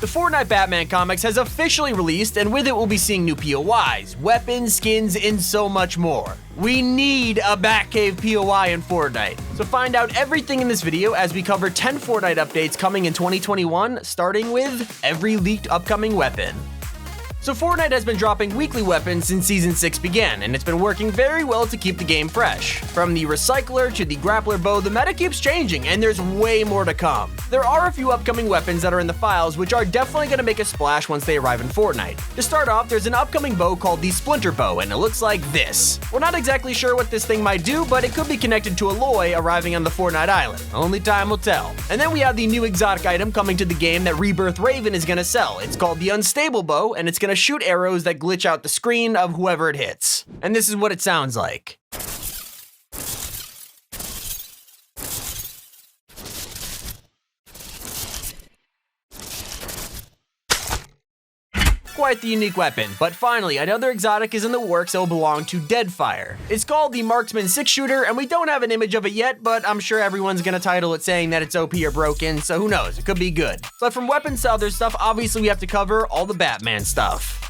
The Fortnite Batman comics has officially released, and with it we'll be seeing new POIs, weapons, skins, and so much more. We need a Batcave POI in Fortnite. So find out everything in this video as we cover 10 Fortnite updates coming in 2021, starting with every leaked upcoming weapon. So Fortnite has been dropping weekly weapons since Season 6 began, and it's been working very well to keep the game fresh. From the Recycler to the Grappler bow, the meta keeps changing, and there's way more to come. There are a few upcoming weapons that are in the files, which are definitely going to make a splash once they arrive in Fortnite. To start off, there's an upcoming bow called the Splinter Bow, and it looks like this. We're not exactly sure what this thing might do, but it could be connected to Aloy arriving on the Fortnite island. Only time will tell. And then we have the new exotic item coming to the game that Rebirth Raven is going to sell. It's called the Unstable Bow, and it's going to shoot arrows that glitch out the screen of whoever it hits. And this is what it sounds like. Quite the unique weapon, but finally, another exotic is in the works that will belong to Deadfire. It's called the Marksman 6-shooter, and we don't have an image of it yet, but I'm sure everyone's gonna title it saying that it's OP or broken, so who knows, it could be good. But from weapons to other stuff, obviously we have to cover all the Batman stuff.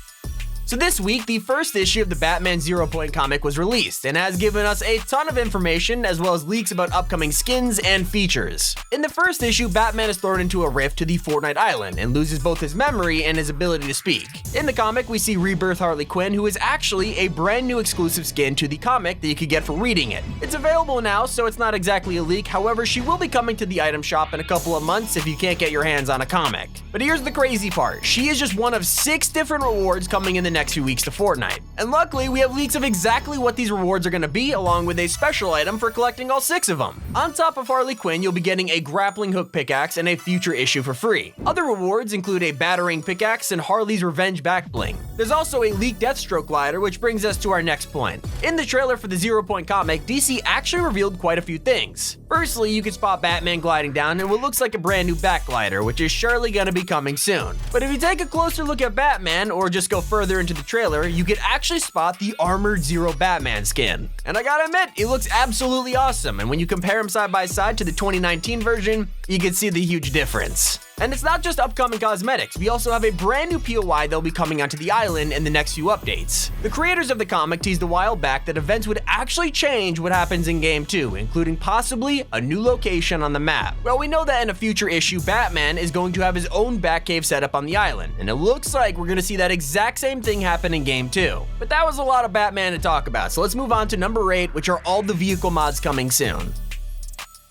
So this week, the first issue of the Batman 0-Point comic was released, and has given us a ton of information as well as leaks about upcoming skins and features. In the first issue, Batman is thrown into a rift to the Fortnite island and loses both his memory and his ability to speak. In the comic, we see Rebirth Harley Quinn, who is actually a brand new exclusive skin to the comic that you could get for reading it. It's available now, so it's not exactly a leak, however, she will be coming to the item shop in a couple of months if you can't get your hands on a comic. But here's the crazy part, she is just one of 6 different rewards coming in the next few weeks to Fortnite. And luckily, we have leaks of exactly what these rewards are going to be, along with a special item for collecting all 6 of them. On top of Harley Quinn, you'll be getting a grappling hook pickaxe and a future issue for free. Other rewards include a battering pickaxe and Harley's Revenge back bling. There's also a leaked Deathstroke glider, which brings us to our next point. In the trailer for the 0-Point comic, DC actually revealed quite a few things. Firstly, you can spot Batman gliding down in what looks like a brand new back glider, which is surely going to be coming soon. But if you take a closer look at Batman, or just go further into the trailer, you could actually spot the Armored Zero Batman skin. And I gotta admit, it looks absolutely awesome, and when you compare him side by side to the 2019 version, you can see the huge difference. And it's not just upcoming cosmetics, we also have a brand new POI that'll be coming onto the island in the next few updates. The creators of the comic teased a while back that events would actually change what happens in Game 2, including possibly a new location on the map. Well, we know that in a future issue, Batman is going to have his own Batcave set up on the island, and it looks like we're gonna see that exact same thing happen in Game 2. But that was a lot of Batman to talk about, so let's move on to number 8, which are all the vehicle mods coming soon.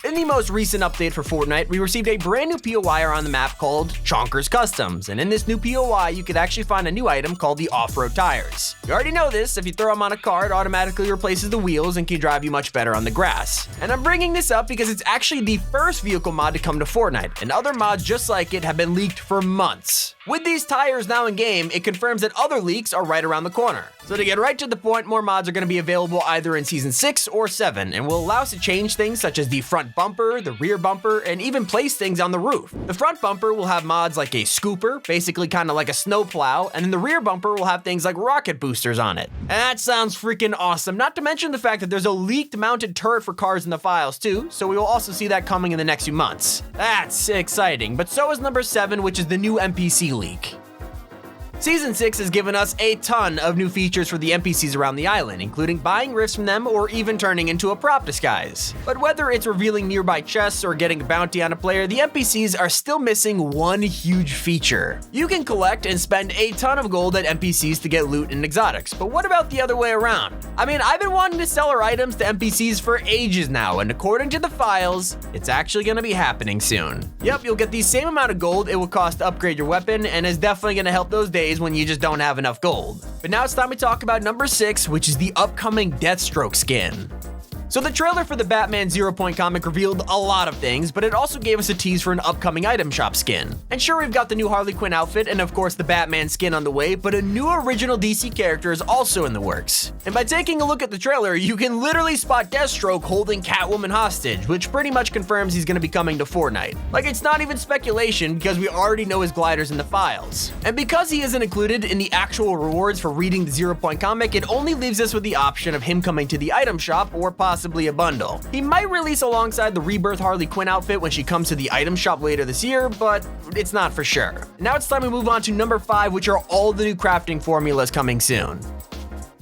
In the most recent update for Fortnite, we received a brand new POI on the map called Chonker's Customs, and in this new POI, you could actually find a new item called the off-road tires. You already know this, if you throw them on a car, it automatically replaces the wheels and can drive you much better on the grass. And I'm bringing this up because it's actually the first vehicle mod to come to Fortnite, and other mods just like it have been leaked for months. With these tires now in game, it confirms that other leaks are right around the corner. So to get right to the point, more mods are going to be available either in Season 6 or 7, and will allow us to change things such as the front bumper, the rear bumper, and even place things on the roof. The front bumper will have mods like a scooper, basically kind of like a snowplow, and then the rear bumper will have things like rocket boosters on it. And that sounds freaking awesome, not to mention the fact that there's a leaked mounted turret for cars in the files too, so we will also see that coming in the next few months. That's exciting, but so is number 7, which is the new NPC leak. Season 6 has given us a ton of new features for the NPCs around the island, including buying rifts from them or even turning into a prop disguise. But whether it's revealing nearby chests or getting a bounty on a player, the NPCs are still missing one huge feature. You can collect and spend a ton of gold at NPCs to get loot and exotics, but what about the other way around? I mean, I've been wanting to sell our items to NPCs for ages now, and according to the files, it's actually gonna be happening soon. Yep, you'll get the same amount of gold it will cost to upgrade your weapon, and is definitely gonna help those days when you just don't have enough gold. But now it's time to talk about number 6, which is the upcoming Deathstroke skin. So the trailer for the Batman 0-Point comic revealed a lot of things, but it also gave us a tease for an upcoming item shop skin. And sure, we've got the new Harley Quinn outfit and of course the Batman skin on the way, but a new original DC character is also in the works. And by taking a look at the trailer, you can literally spot Deathstroke holding Catwoman hostage, which pretty much confirms he's gonna be coming to Fortnite. Like, it's not even speculation because we already know his gliders in the files. And because he isn't included in the actual rewards for reading the 0-Point comic, it only leaves us with the option of him coming to the item shop or possibly possibly a bundle. He might release alongside the Rebirth Harley Quinn outfit when she comes to the item shop later this year, but it's not for sure. Now it's time to move on to number 5, which are all the new crafting formulas coming soon.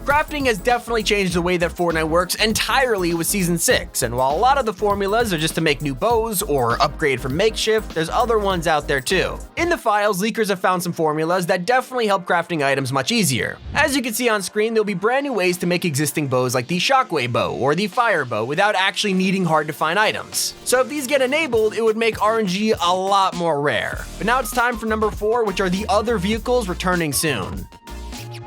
Crafting has definitely changed the way that Fortnite works entirely with Season 6, and while a lot of the formulas are just to make new bows or upgrade from makeshift, there's other ones out there too. In the files, leakers have found some formulas that definitely help crafting items much easier. As you can see on screen, there'll be brand new ways to make existing bows like the Shockwave bow or the Fire bow without actually needing hard to find items. So if these get enabled, it would make RNG a lot more rare. But now it's time for number 4, which are the other vehicles returning soon.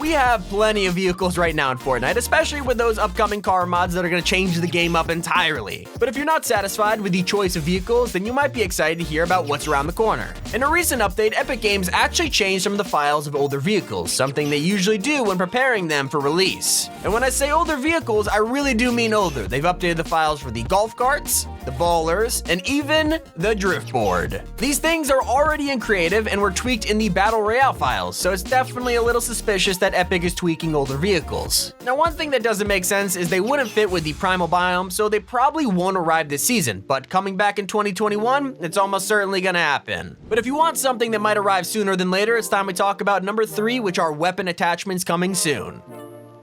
We have plenty of vehicles right now in Fortnite, especially with those upcoming car mods that are going to change the game up entirely. But if you're not satisfied with the choice of vehicles, then you might be excited to hear about what's around the corner. In a recent update, Epic Games actually changed some of the files of older vehicles, something they usually do when preparing them for release. And when I say older vehicles, I really do mean older. They've updated the files for the golf carts, the ballers, and even the driftboard. These things are already in creative and were tweaked in the Battle Royale files, so it's definitely a little suspicious that Epic is tweaking older vehicles. Now, one thing that doesn't make sense is they wouldn't fit with the primal biome, so they probably won't arrive this season, but coming back in 2021, it's almost certainly gonna happen. But if you want something that might arrive sooner than later, it's time we talk about number 3, which are weapon attachments coming soon.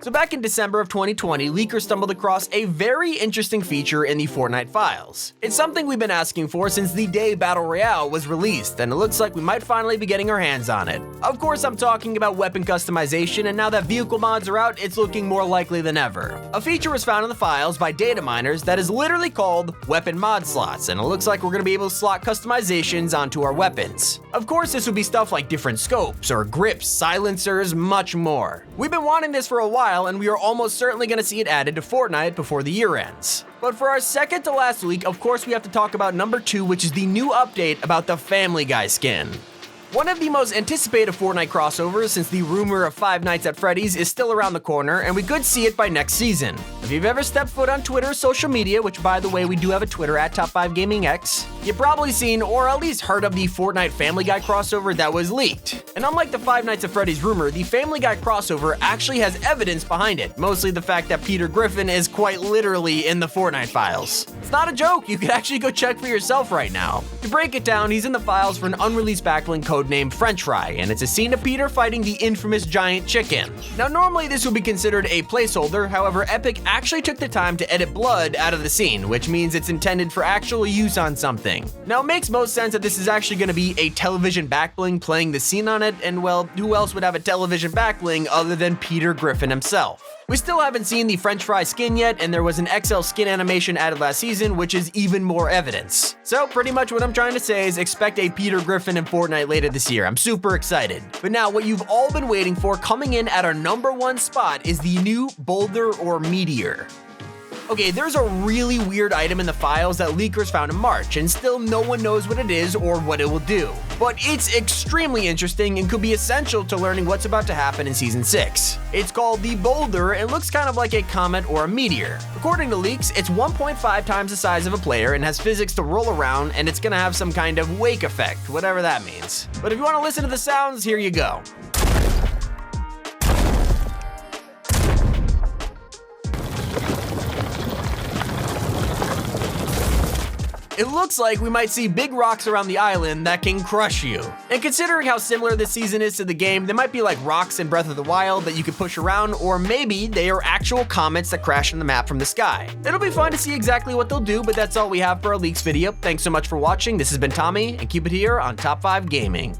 So back in December of 2020, leakers stumbled across a very interesting feature in the Fortnite files. It's something we've been asking for since the day Battle Royale was released, and it looks like we might finally be getting our hands on it. Of course, I'm talking about weapon customization, and now that vehicle mods are out, it's looking more likely than ever. A feature was found in the files by data miners that is literally called weapon mod slots, and it looks like we're going to be able to slot customizations onto our weapons. Of course, this would be stuff like different scopes or grips, silencers, much more. We've been wanting this for a while, and we are almost certainly going to see it added to Fortnite before the year ends. But for our second to last leak, of course we have to talk about number 2, which is the new update about the Family Guy skin. One of the most anticipated Fortnite crossovers since the rumor of Five Nights at Freddy's is still around the corner, and we could see it by next season. If you've ever stepped foot on Twitter or social media, which by the way we do have a Twitter at Top5GamingX, you've probably seen or at least heard of the Fortnite Family Guy crossover that was leaked. And unlike the Five Nights at Freddy's rumor, the Family Guy crossover actually has evidence behind it, mostly the fact that Peter Griffin is quite literally in the Fortnite files. It's not a joke, you can actually go check for yourself right now. To break it down, he's in the files for an unreleased backlink codenamed French Fry, and it's a scene of Peter fighting the infamous giant chicken. Now normally this would be considered a placeholder, however Epic actually took the time to edit blood out of the scene, which means it's intended for actual use on something. Now it makes most sense that this is actually going to be a television backbling playing the scene on it, and well, who else would have a television backbling other than Peter Griffin himself? We still haven't seen the French Fry skin yet, and there was an XL skin animation added last season, which is even more evidence. So pretty much what I'm trying to say is expect a Peter Griffin in Fortnite later this year. I'm super excited. But now what you've all been waiting for, coming in at our number 1 spot, is the new Boulder or Meteor. Okay, there's a really weird item in the files that leakers found in March, and still no one knows what it is or what it will do. But it's extremely interesting and could be essential to learning what's about to happen in Season 6. It's called the Boulder and looks kind of like a comet or a meteor. According to leaks, it's 1.5 times the size of a player and has physics to roll around, and it's gonna have some kind of wake effect, whatever that means. But if you want to listen to the sounds, here you go. It looks like we might see big rocks around the island that can crush you. And considering how similar this season is to the game, they might be like rocks in Breath of the Wild that you can push around, or maybe they are actual comets that crash on the map from the sky. It'll be fun to see exactly what they'll do, but that's all we have for our leaks video. Thanks so much for watching. This has been Tommy, and keep it here on Top 5 Gaming.